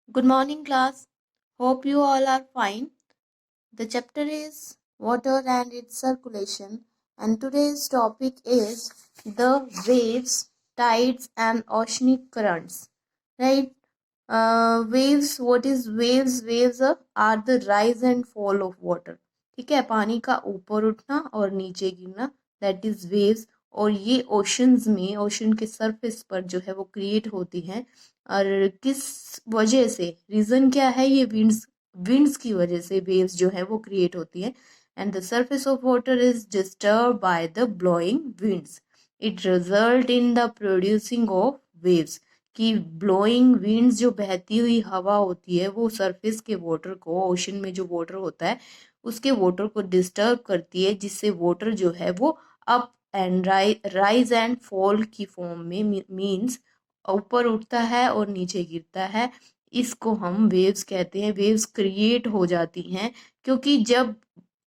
Good morning, class. Hope you all are fine. The chapter is Water and its Circulation, and today's topic is the waves, tides, and oceanic currents. Right? Waves. What is waves? Waves are the rise and fall of water. ठीक है, पानी का ऊपर उठना और नीचे गिरना, that is waves. और ये ओशंस में, ओशन के सरफेस पर जो है वो क्रिएट होती हैं. और किस वजह से, रीजन क्या है, ये विंड्स की वजह से वेव्स जो है वो क्रिएट होती है. And the surface of water is disturb by the blowing winds. It result in the producing of waves. कि ब्लोइंग विंड्स, जो बहती हुई हवा होती है, वो सरफेस के वाटर को, ओशन में जो वाटर होता है उसके वाटर को डिस्टर्ब करती है, जिससे वाटर जो है वो up and rise and fall की फॉर्म में, मीन्स ऊपर उठता है और नीचे गिरता है. इसको हम वेव्स कहते हैं. वेव्स क्रिएट हो जाती हैं क्योंकि जब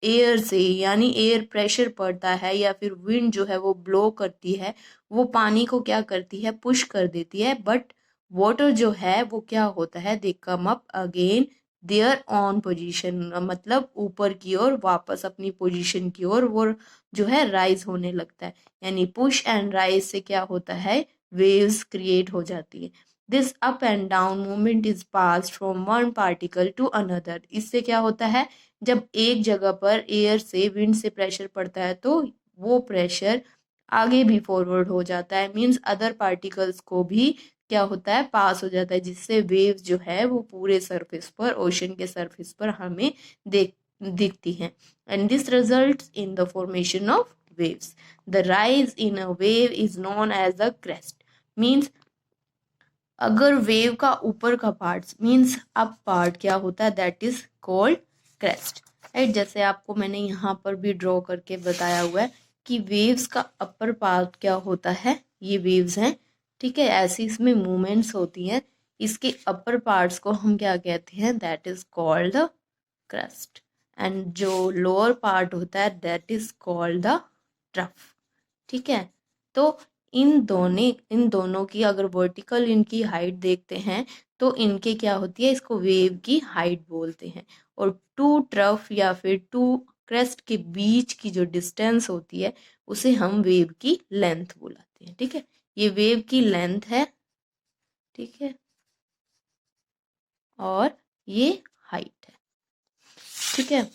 एयर से, यानी एयर प्रेशर पड़ता है या फिर विंड जो है वो ब्लो करती है, वो पानी को क्या करती है, पुश कर देती है. बट वाटर जो है वो क्या होता है, they come up again there on position, मतलब ऊपर की ओर वापस अपनी पोजीशन की ओर वो जो है राइज होने लगता है. यानी पुश एंड राइज से क्या होता है, वेव्स क्रिएट हो जाती है. This up and down movement is passed from one particle to another. इससे क्या होता है, जब एक जगह पर एयर से, विंड से प्रेशर पड़ता है तो वो प्रेशर आगे भी फॉरवर्ड हो जाता है, मीन्स अदर पार्टिकल्स को भी क्या होता है, पास हो जाता है, जिससे वेव्स जो है वो पूरे सरफेस पर, ओशन के सरफेस पर हमें दिखती हैं. And this result in the formation of waves. The rise in a wave is known as a crest. Means अगर वेव का ऊपर का पार्ट, मीन्स अप पार्ट क्या होता है, that is called crest. Right, जैसे आपको मैंने यहाँ पर भी ड्रॉ करके बताया हुआ है कि वेव्स का अपर पार्ट क्या होता है, ये वेव्स हैं. ठीक है, ऐसी इसमें मूवमेंट्स होती हैं. इसके अपर पार्ट्स को हम क्या कहते हैं, that is called the crust. And जो लोअर पार्ट होता है that is called the trough. ठीक है, तो इन दोनों की अगर वर्टिकल इनकी हाइट देखते हैं तो इनके क्या होती है, इसको वेव की हाइट बोलते हैं. और टू ट्रफ या फिर टू क्रेस्ट के बीच की जो डिस्टेंस होती है उसे हम वेव की लेंथ बुलाते हैं. ठीक है, ये वेव की लेंथ है. ठीक है, और ये हाइट है. ठीक है,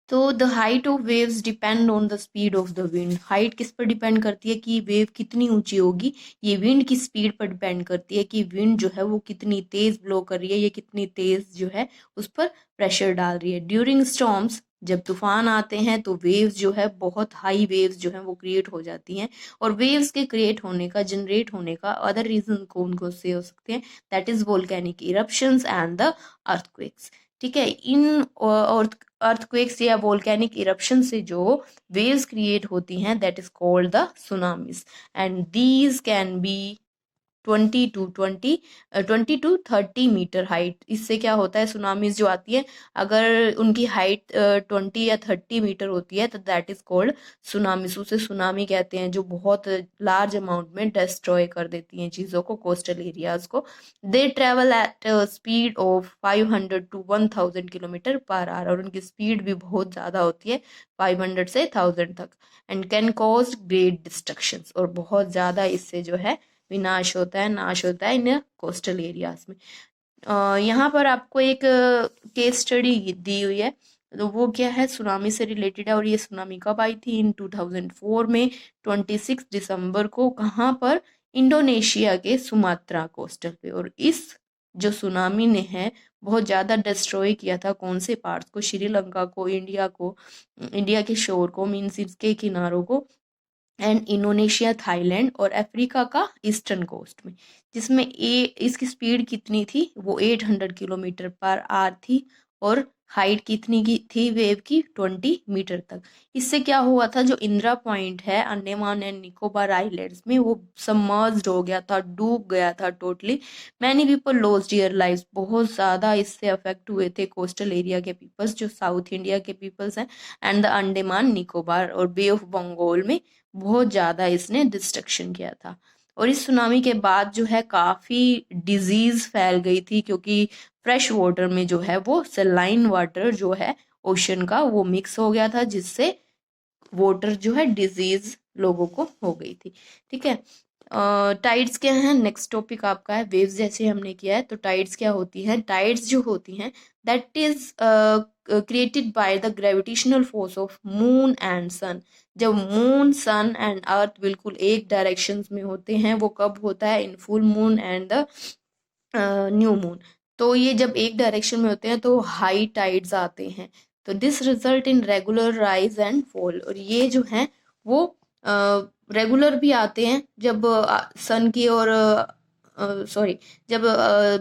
तो the height of waves depend on the speed of the wind. Height किस पर डिपेंड करती है कि वेव कितनी ऊंची होगी, ये विंड की स्पीड पर डिपेंड करती है कि विंड जो है वो कितनी तेज ब्लो कर रही है, ये कितनी तेज जो है उस पर प्रेशर डाल रही है. ड्यूरिंग स्टॉर्म्स, जब तूफान आते हैं तो वेव्स जो है, बहुत हाई वेव्स जो है वो क्रिएट हो जाती हैं. और वेव्स के क्रिएट होने का, जनरेट होने का अदर रीजन कौन कौन से हो सकते हैं, that is volcanic eruptions and the earthquakes. ठीक है, इन अर्थक्वेक्स या वोल्केनिक इरप्शन से जो वेव्स क्रिएट होती हैं that is called the tsunamis. And these can be 20 to 30 metre height. इससे क्या होता है, सुनामीज जो आती है अगर उनकी हाइट 20 या 30 मीटर होती है तो दैट इज कॉल्ड सुनामीज. उसे सुनामी कहते हैं, जो बहुत लार्ज अमाउंट में डिस्ट्रॉय कर देती हैं चीज़ों को, कोस्टल एरियाज को. They travel at speed of 500 to 1000 kilometre per hour. और उनकी स्पीड भी बहुत ज़्यादा होती है, 500 से 1000 तक. And can cause great destruction. और बहुत ज़्यादा इससे जो है विनाश होता है, नाश होता है इन कोस्टल एरियाज में. यहाँ पर आपको एक केस स्टडी दी हुई है, तो वो क्या है, सुनामी से रिलेटेड है. और ये सुनामी कब आई थी, इन 2004 में 26 दिसंबर को. कहाँ पर, इंडोनेशिया के सुमात्रा कोस्टल पे. और इस जो सुनामी ने है बहुत ज़्यादा डिस्ट्रॉय किया था कौन से पार्ट्स को, श्रीलंका को, इंडिया को, इंडिया के शोर को, मीन्स इसके किनारों को, एंड इंडोनेशिया, थाईलैंड और अफ्रीका का ईस्टर्न कोस्ट में. जिसमें इसकी स्पीड कितनी थी, वो 800 किलोमीटर पर आवर थी. और हाइट कितनी की थी वेव की, 20 मीटर तक. इससे क्या हुआ था, जो इंदिरा पॉइंट है अंडमान एंड निकोबार आइलैंड्स में, वो सबमर्ज्ड हो गया था, डूब गया था totally. Many people lost their lives. बहुत ज़्यादा इससे अफेक्ट हुए थे कोस्टल एरिया के पीपल्स, जो साउथ इंडिया के पीपल्स हैं, एंड द अंडमान निकोबार और बे ऑफ बंगाल में बहुत ज़्यादा इसने डिस्ट्रक्शन किया था. और इस सुनामी के बाद जो है काफ़ी डिजीज़ फैल गई थी, क्योंकि फ्रेश वाटर में जो है वो सलाइन वाटर जो है ओशन का वो मिक्स हो गया था, जिससे वाटर जो है डिजीज लोगों को हो गई थी। ठीक है, टाइड्स क्या है, नेक्स्ट टॉपिक आपका है वेव्स। जैसे हमने किया है, तो टाइड्स क्या होती हैं, टाइड्स जो होती हैं that is created by the gravitational force of moon and sun. जब मून सन एंड अर्थ बिल्कुल एक डायरेक्शन में होते हैं, वो कब होता है, in full moon and the new moon. तो ये जब एक डायरेक्शन में होते हैं तो हाई टाइड्स आते हैं। तो this result in regular rise and fall, और ये जो है वो रेगुलर भी आते हैं जब सन की और सॉरी जब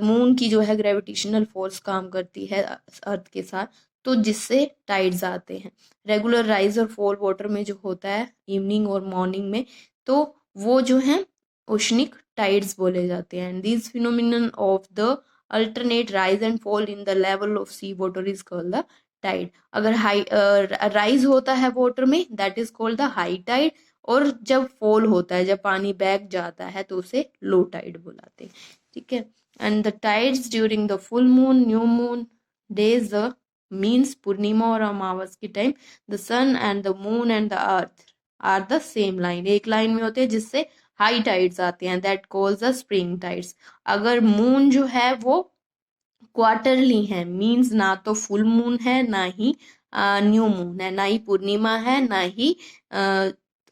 मून की जो है ग्रेविटेशनल फोर्स काम करती है अर्थ के साथ, तो जिससे टाइड्स आते हैं। रेगुलर राइज और फॉल वाटर में जो होता है इवनिंग और मॉर्निंग में, तो वो जो है ओशनिक टाइड्स बोले जाते हैं। And this phenomenon of the alternate rise and fall in the level of sea water is called the tide. अगर हाई राइज होता है वाटर में, that is called the high tide, और जब फॉल होता है, जब पानी बैक जाता है, तो उसे लो टाइड बुलाते हैं। ठीक है, and the tides during the full moon new moon days the means पूर्णिमा और अमावस के time the sun and the moon and the earth are the same line, एक लाइन में होते हैं, जिससे हाई टाइड्स आते हैं, that calls the spring tides. अगर मून जो है वो क्वार्टरली है, मीन्स ना तो फुल मून है, ना ही न्यू मून है, ना ही पूर्णिमा है, ना ही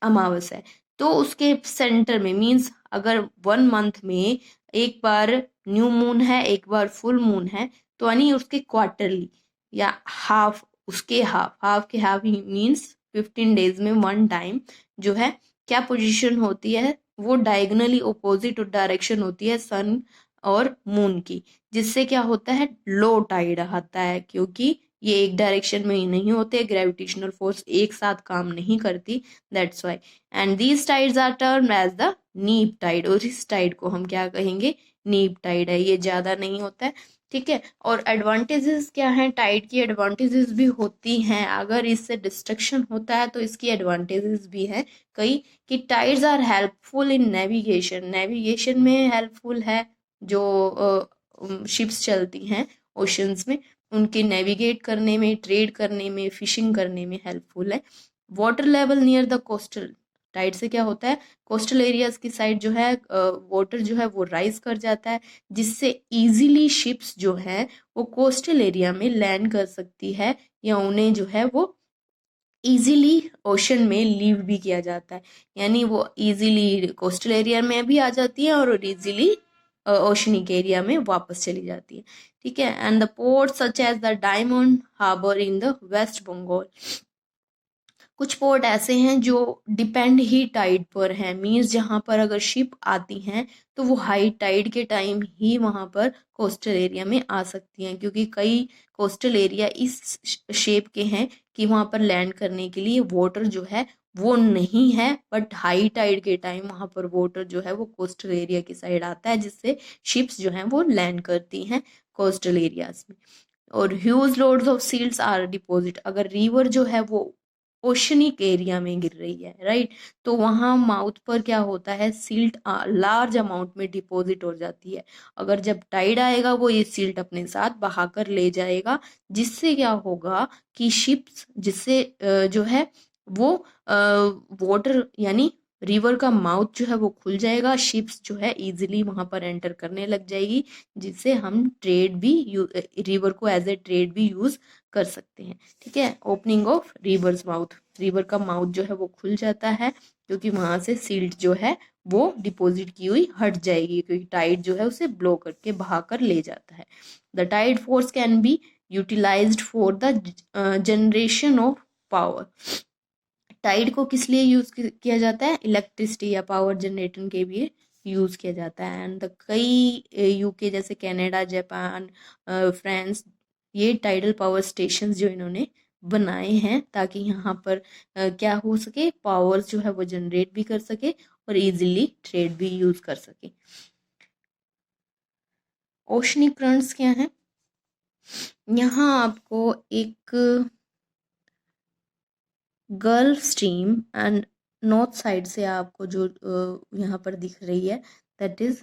अमावस है, तो उसके सेंटर में, मीन्स अगर 1 मंथ में एक बार न्यू मून है, एक बार फुल मून है, तो यानी उसके क्वार्टरली या हाफ, उसके हाफ के हाफ ही मीन्स 15 डेज में 1 टाइम जो है क्या पोजीशन होती है, वो डायगनली अपोजिट डायरेक्शन होती है सन और मून की, जिससे क्या होता है, लो टाइड आता है, क्योंकि ये एक डायरेक्शन में ही नहीं होते, ग्रेविटेशनल फोर्स एक साथ काम नहीं करती, that's why. And these tides are termed as the neap tide, और इस टाइड को हम क्या कहेंगे, नीप टाइड है, ये ज्यादा नहीं होता है। ठीक है, और एडवांटेजेस क्या हैं, टाइड की एडवांटेजेस भी होती हैं, अगर इससे डिस्ट्रक्शन होता है तो इसकी एडवांटेजेस भी हैं कई, कि tides are helpful in navigation, navigation में हेल्पफुल है, जो शिप्स चलती हैं ओशंस में, उनके नेविगेट करने में, ट्रेड करने में, फिशिंग करने में हेल्पफुल है। Water level near the coastal, tide से क्या होता है, कोस्टल एरियाज की साइड जो है वाटर जो है वो राइज कर जाता है, जिससे इजीली शिप्स जो है वो कोस्टल एरिया में लैंड कर सकती है, या उन्हें जो है वो इजीली ओशन में लीव भी किया जाता है, यानी वो इजीली कोस्टल एरिया में भी आ जाती है और इजीली ओशनिक एरिया में वापस चली जाती है। ठीक है, and the port such as the Diamond Harbour in the West Bengal, कुछ पोर्ट ऐसे हैं जो डिपेंड ही टाइड पर हैं, मीन्स जहाँ पर अगर शिप आती हैं तो वो हाई टाइड के टाइम ही वहाँ पर कोस्टल एरिया में आ सकती हैं, क्योंकि कई कोस्टल एरिया इस शेप के हैं कि वहाँ पर लैंड करने के लिए वाटर जो है वो नहीं है, बट हाई टाइड के टाइम वहाँ पर वाटर जो है वो कोस्टल एरिया की साइड आता है, जिससे शिप्स जो हैं वो लैंड करती हैं कोस्टल एरियाज में। और huge loads of seals are deposit, अगर रिवर जो है वो ओशनिक एरिया में गिर रही है, राइट, तो वहां माउथ पर क्या होता है, सिल्ट लार्ज अमाउंट में डिपॉजिट हो जाती है। अगर जब टाइड आएगा वो ये सिल्ट अपने साथ बहाकर ले जाएगा, जिससे क्या होगा कि शिप्स, जिससे जो है वो वाटर यानी रिवर का माउथ जो है वो खुल जाएगा, शिप्स जो है इजीली वहां पर एंटर करने लग जाएगी, जिससे हम ट्रेड भी रिवर को एज ए ट्रेड भी यूज कर सकते हैं। ठीक है, opening of reverse mouth, river का माउथ जो है वो खुल जाता है, क्योंकि वहां से सिल्ट जो है वो डिपॉजिट की हुई हट जाएगी, क्योंकि टाइड जो है उसे ब्लो करके बहा कर ले जाता है। The tide force can be utilised for the generation of power, tide को किस लिए यूज किया जाता है, इलेक्ट्रिसिटी या पावर जनरेटर के लिए यूज किया जाता है। एंड कई यूके जैसे कनाडा, जापान, फ्रांस, ये टाइडल पावर स्टेशंस जो इन्होंने बनाए हैं, ताकि यहाँ पर क्या हो सके, पावर जो है वो जनरेट भी कर सके और इजीली ट्रेड भी यूज कर सके। ओशनिक करंट्स क्या हैं, यहाँ आपको एक gulf stream and north side से आपको जो यहाँ पर दिख रही है, that is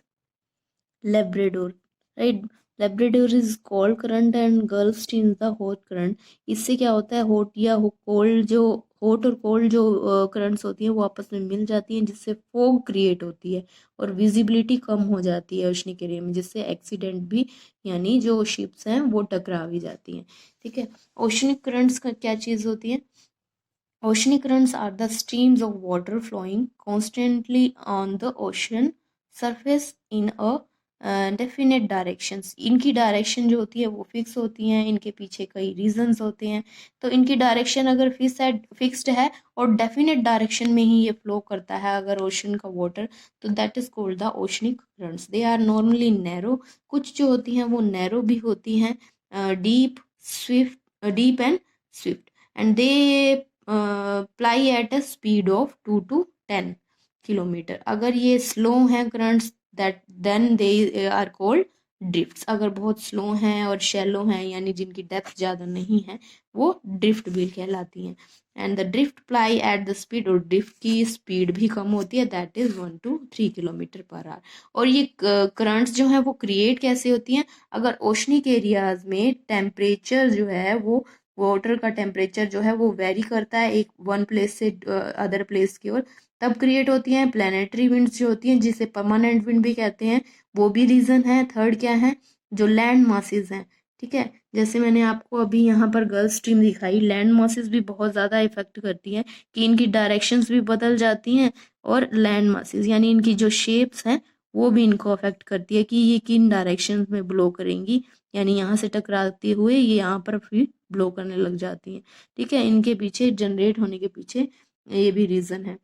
Labrador, right. Labrador is cold current and gulf stream the hot current. इससे क्या होता है, हॉट या कोल्ड जो हॉट और कोल्ड जो करंट्स होती हैं वो आपस में मिल जाती हैं, जिससे फोग क्रिएट होती है और विजिबिलिटी कम हो जाती है ओशनिक एरिया में, जिससे एक्सीडेंट भी, यानी जो शिप्स हैं वो टकरा भी जाती हैं। ठीक है, ओशनिक करंट्स का क्या चीज़ होती है? Oceanic currents are the streams of water flowing constantly on the ocean surface in a definite directions. इनकी डायरेक्शन जो होती है वो फिक्स होती हैं, इनके पीछे कई रीजंस होते हैं। तो इनकी डायरेक्शन अगर फिक्स्ड है और डेफिनेट डायरेक्शन में ही ये फ्लो करता है अगर ओशन का वाटर, तो that is called the oceanic currents. They are normally narrow, कुछ जो होती हैं वो नैरो भी होती हैं, deep and swift, and they ply at a speed of 2 to 10 kilometre. अगर ये स्लो हैं currents, that then they are called drifts. अगर बहुत स्लो हैं और शैलो हैं, यानी जिनकी डेप्थ ज़्यादा नहीं है, वो ड्रिफ्ट भी कहलाती हैं। And the drift ply at the speed, और ड्रिफ्ट की स्पीड भी कम होती है, that is 1 to 3 kilometre per hour. और ये करंट्स जो हैं वो क्रिएट कैसे होती हैं? अगर ओशनिक एरियाज में टेम्परेचर जो है वो, वाटर का टेम्परेचर जो है वो वेरी करता है एक वन प्लेस से अदर प्लेस की ओर, तब क्रिएट होती हैं प्लानिटरी विंड्स जो होती हैं, जिसे परमानेंट विंड भी कहते हैं, वो भी रीजन है। थर्ड क्या है? जो लैंड मासेस हैं, ठीक है, जैसे मैंने आपको अभी यहाँ पर गल्फ स्ट्रीम दिखाई, लैंड मासेस भी बहुत ज़्यादा इफेक्ट करती हैं कि इनकी डायरेक्शंस भी बदल जाती हैं, और लैंड मासेस यानी इनकी जो शेप्स हैं वो भी इनको अफेक्ट करती है कि ये किन डायरेक्शन में ब्लो करेंगी, यानी यहाँ से टकराते हुए ये यहाँ पर फिर ब्लो करने लग जाती हैं। ठीक है, इनके पीछे जनरेट होने के पीछे ये भी रीज़न है।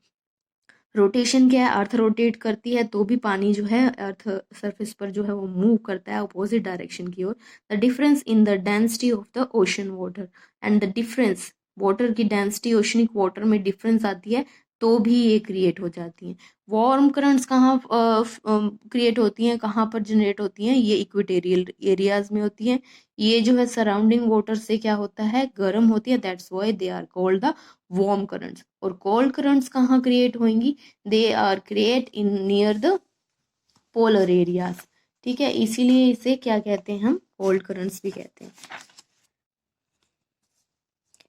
रोटेशन क्या है? अर्थ रोटेट करती है तो भी पानी जो है अर्थ सरफेस पर जो है वो मूव करता है अपोजिट डायरेक्शन की ओर। The difference in the density of the ocean water, and the difference, water की डेंसिटी ओशनिक वाटर में डिफरेंस आती है तो भी ये क्रिएट हो जाती हैं। वार्म करंट्स कहाँ क्रिएट होती हैं, कहाँ पर जनरेट होती हैं? ये इक्वेटोरियल एरियाज में होती हैं। ये जो है सराउंडिंग वाटर से क्या होता है, गर्म होती है, that's why they are called the warm currents. और कोल्ड करंट्स कहाँ क्रिएट होंगी? They are create in near the polar areas. ठीक है, इसीलिए इसे क्या कहते हैं हम? कोल्ड करंट्स भी कहते हैं।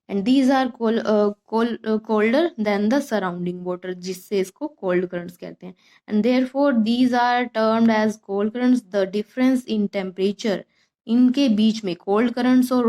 And these are colder than the surrounding water, जिससे इसको कोल्ड करंट्स कहते हैं। And therefore these are termed as cold currents. The difference in temperature, इनके बीच में कोल्ड करंट्स और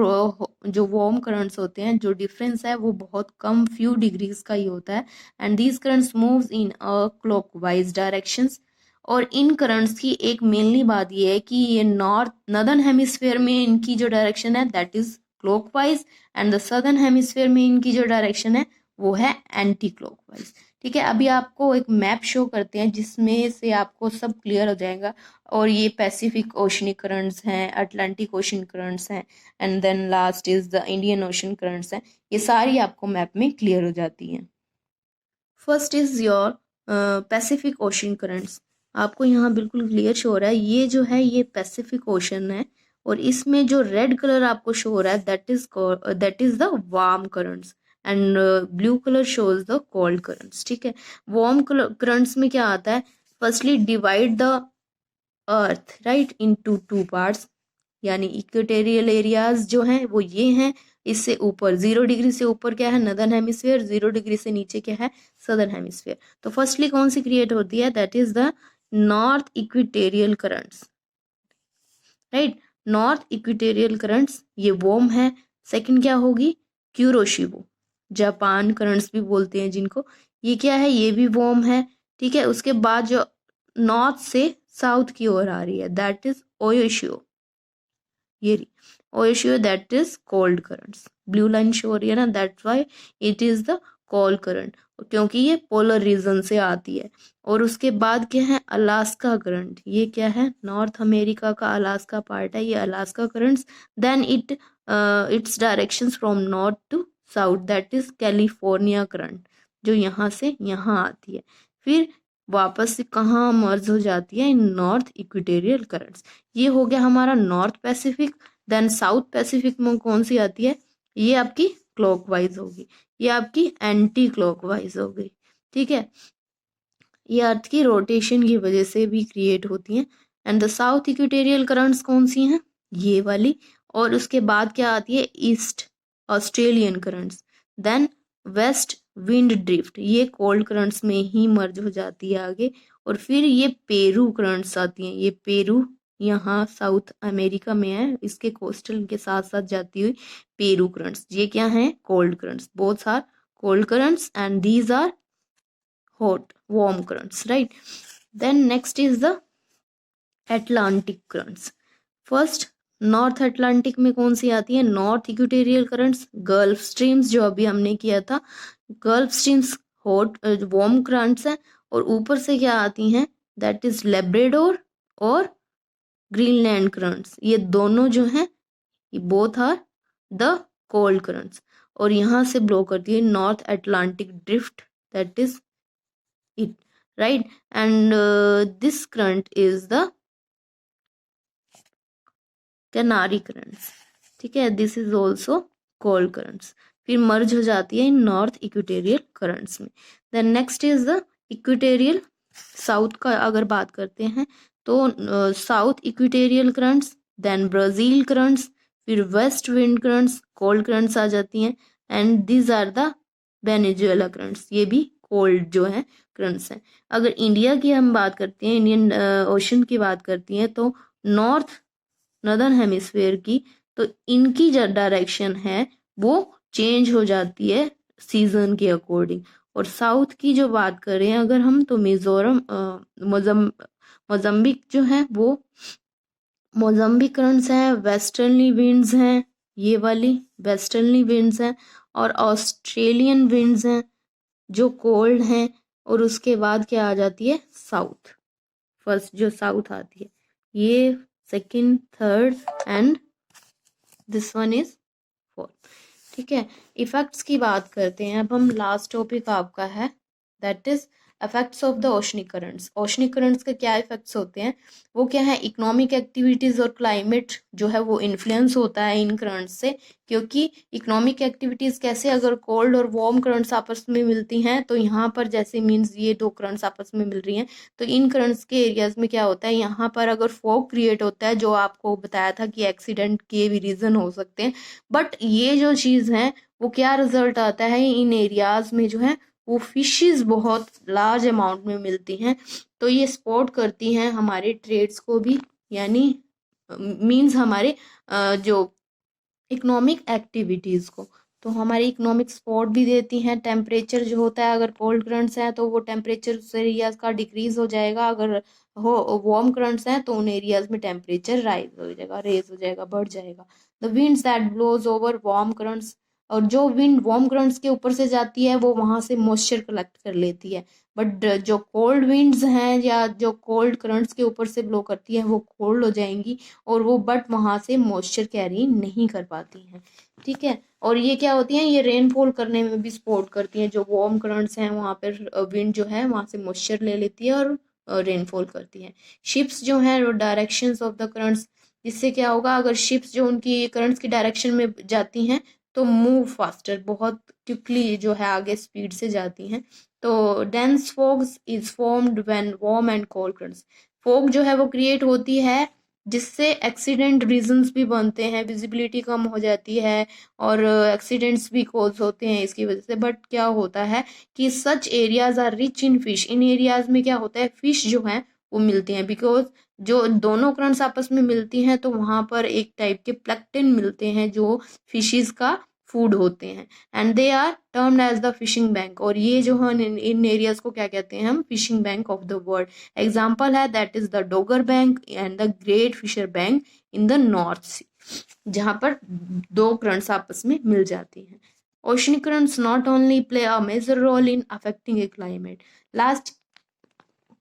जो वार्म करंट्स होते हैं, जो डिफरेंस है वो बहुत कम, फ्यू डिग्रीज का ही होता है। And these currents moves in a clockwise directions. और इन करंट्स की एक मेनली बात ये है कि ये नॉर्दर्न हेमिस्फेयर में इनकी जो डायरेक्शन है that is clockwise, and the southern hemisphere में इनकी जो डायरेक्शन है वो है एंटी क्लॉकवाइज। ठीक है, अभी आपको एक मैप शो करते हैं जिसमें से आपको सब क्लियर हो जाएगा। और ये पैसिफिक ओशनिक करंट्स हैं, अटलांटिक ओशन करंट्स हैं, and then last is the Indian ocean currents हैं। ये सारी आपको मैप में क्लियर हो जाती हैं। First is your Pacific ocean currents. आपको यहाँ बिल्कुल क्लियर शो हो रहा है, ये जो है ये पैसिफिक ओशन है, और इसमें जो रेड कलर आपको शो हो रहा है that is the warm currents, and blue colour shows the cold currents. ठीक है, वार्म करंट्स में क्या आता है? Firstly divide the earth right into two parts, यानी इक्वेटोरियल एरियाज जो हैं वो ये हैं, इससे ऊपर 0 डिग्री से ऊपर क्या है? नदर्न हेमिस्फीयर, 0 डिग्री से नीचे क्या है? Southern hemisphere. तो फर्स्टली कौन सी क्रिएट होती है? That is the north equatorial currents, right. North equatorial currents ये वार्म है। सेकंड क्या होगी? क्यूरोशिबो, जापान करंट्स भी बोलते हैं जिनको, ये क्या है? ये भी वार्म है। ठीक है, उसके बाद जो नॉर्थ से साउथ की ओर आ रही है दैट इज ओयोशियो, ये Oyashio that is cold currents. Blue line show हो रही है ना, that's why it is the cold current, क्योंकि ये पोलर रीजन से आती है। और उसके बाद क्या है? अलास्का करंट, ये क्या है? नॉर्थ अमेरिका का अलास्का पार्ट है ये Alaska currents. Then its directions from north to south, that is California current, जो यहाँ से यहाँ आती है, फिर वापस से कहाँ मर्ज हो जाती है? In north equatorial currents. ये हो गया हमारा north Pacific. Then south Pacific में कौन सी आती है? ये आपकी क्लॉकवाइज होगी, ये आपकी एंटी क्लॉकवाइज हो गई। ठीक है, ये अर्थ की रोटेशन की वजह से भी क्रिएट होती हैं। And the south equatorial currents कौन सी हैं, ये वाली। और उसके बाद क्या आती है, east Australian currents. Then west wind drift, ये कोल्ड करंट्स में ही मर्ज हो जाती है आगे। और फिर ये पेरू करंट्स आती हैं, ये पेरू यहाँ साउथ अमेरिका में है, इसके कोस्टल के साथ साथ जाती हुई पेरू करंट्स, ये क्या है, cold currents. Both are cold currents and these are hot warm currents, right? Then next is the Atlantic currents. First north Atlantic में कौन सी आती है, north equatorial currents, gulf streams जो अभी हमने किया था, gulf streams hot warm currents हैं। और ऊपर से क्या आती हैं, दैट इज लेब्राडोर और ग्रीनलैंड करंट्स, ये दोनों जो हैं ये both are the cold currents. और यहाँ से ब्लो करती है north Atlantic drift, that is it, right. And this current is the Canary currents, ठीक है, this is also cold currents, फिर मर्ज हो जाती है इन नॉर्थ इक्वेटोरियल करंट्स में। Then next is the equatorial, south का अगर बात करते हैं तो south equatorial currents, then Brazil currents, फिर west wind currents, cold currents आ जाती हैं। And these are the Venezuela currents, ये भी कोल्ड जो है करंट्स हैं। अगर इंडिया की हम बात करते हैं, इंडियन ओशन की बात करती हैं, तो नॉर्थ नदर्न हेमिस्फेयर की, तो इनकी जो डायरेक्शन है वो चेंज हो जाती है सीजन के अकॉर्डिंग। और साउथ की जो बात करें अगर हम, तो मिजोरम मोजम्बिक जो है वो मोजम्बिक करंट्स हैं, वेस्टर्नली विंड्स हैं, ये वाली वेस्टर्नली विंड्स हैं। और ऑस्ट्रेलियन विंड्स हैं जो कोल्ड हैं। और उसके बाद क्या आ जाती है, साउथ, फर्स्ट जो साउथ आती है, ये second third and this one is fourth, ठीक है। इफेक्ट्स की बात करते हैं अब हम, लास्ट टॉपिक आपका है that is effects of the oceanic currents. Oceanic currents के क्या इफेक्ट्स होते हैं, वो क्या है, इकोनॉमिक एक्टिविटीज और क्लाइमेट जो है वो इन्फ्लुएंस होता है इन करंट्स से। क्योंकि इकोनॉमिक एक्टिविटीज कैसे, अगर कोल्ड और वार्म करंट्स आपस में मिलती हैं, तो यहाँ पर जैसे मीन्स ये दो करंट्स आपस में मिल रही हैं, तो इन करंट्स के एरियाज में क्या होता है, यहाँ पर अगर फॉग क्रिएट होता है, जो आपको बताया था कि एक्सीडेंट के भी रीजन हो सकते हैं। बट ये जो चीज है वो क्या रिजल्ट आता है, इन एरियाज में जो है वो फिशेस बहुत लार्ज अमाउंट में मिलती हैं। तो ये सपोर्ट करती हैं हमारे ट्रेड्स को भी, यानी मींस हमारे जो इकोनॉमिक एक्टिविटीज़ को, तो हमारी इकोनॉमिक सपोर्ट भी देती हैं। टेम्परेचर जो होता है, अगर कोल्ड करंट्स हैं तो वो टेम्परेचर उस एरियाज का डिक्रीज हो जाएगा, अगर हो वार्म करंट्स हैं तो उन एरियाज में टेम्परेचर रेज हो जाएगा, बढ़ जाएगा। The winds that blows over warm currents, और जो विंड वार्म करंट्स के ऊपर से जाती है वो वहां से मॉइस्चर कलेक्ट कर लेती है। बट जो कोल्ड विंड्स हैं या जो कोल्ड करंट्स के ऊपर से ब्लो करती है वो कोल्ड हो जाएंगी, और वो बट वहां से मॉइस्चर कैरी नहीं कर पाती हैं, ठीक है। और ये क्या होती हैं, ये रेनफॉल करने में भी सपोर्ट करती हैं। जो वार्म करंट्स हैं वहाँ पर विंड जो है वहाँ से मॉइस्चर ले लेती है और रेनफॉल करती है। शिप्स जो हैं वो डायरेक्शंस ऑफ द करंट्स, जिससे क्या होगा, अगर शिप्स जो उनकी करंट्स की डायरेक्शन में जाती हैं तो मूव फास्टर, बहुत क्विकली जो है आगे स्पीड से जाती हैं। तो dense fogs is formed when warm and cold currents, fog जो है वो क्रिएट होती है जिससे एक्सीडेंट रीजंस भी बनते हैं, विजिबिलिटी कम हो जाती है और एक्सीडेंट्स भी कॉज होते हैं इसकी वजह से। बट क्या होता है कि such areas are rich in fish, इन एरियाज में क्या होता है, फिश जो है वो मिलती हैं, बिकॉज जो दोनों करंट्स आपस में मिलती हैं तो वहां पर एक टाइप के प्लेक्टिन मिलते हैं जो फिशेस का फूड होते हैं, and they are termed as the fishing bank. और ये जो है इन एरियाज को क्या कहते हैं हम, fishing bank of the world. Example है that is the Dogger Bank and the Great Fisher Bank in the North Sea, जहां पर दो करंट्स आपस में मिल जाती हैं। Oceanic currents not only play a major role in affecting a climate, last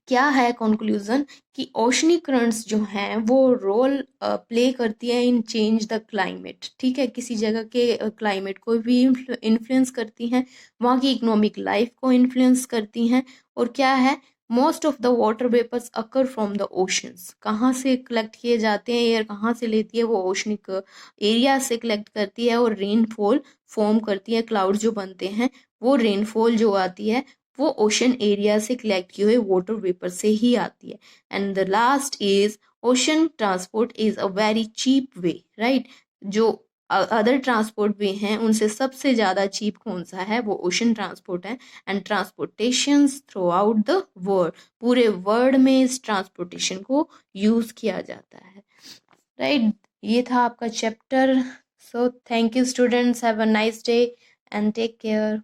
क्या है कंक्लूजन, कि ओशनिक करंट्स जो हैं वो रोल प्ले करती है इन चेंज द क्लाइमेट, ठीक है, किसी जगह के क्लाइमेट को भी इन्फ्लुएंस करती हैं, वहाँ की इकोनॉमिक लाइफ को इन्फ्लुएंस करती हैं। और क्या है, most of the water vapours occur from the oceans, कहाँ से कलेक्ट किए जाते हैं, एयर कहाँ से लेती है, वो ओशनिक एरिया से कलेक्ट करती है और रेनफॉल फॉर्म करती है, क्लाउड जो बनते हैं वो रेनफॉल जो आती है वो ओशन एरिया से कलेक्ट किए हुए वाटर वेपर से ही आती है। And the last is ocean transport is a very cheap way, right. जो अदर ट्रांसपोर्ट वे हैं उनसे सबसे ज़्यादा चीप कौन सा है, वो ओशन ट्रांसपोर्ट है। And transportation throughout the world, पूरे वर्ल्ड में इस ट्रांसपोर्टेशन को यूज़ किया जाता है, राइट। ये था आपका chapter. So thank you students, have a nice day and take care.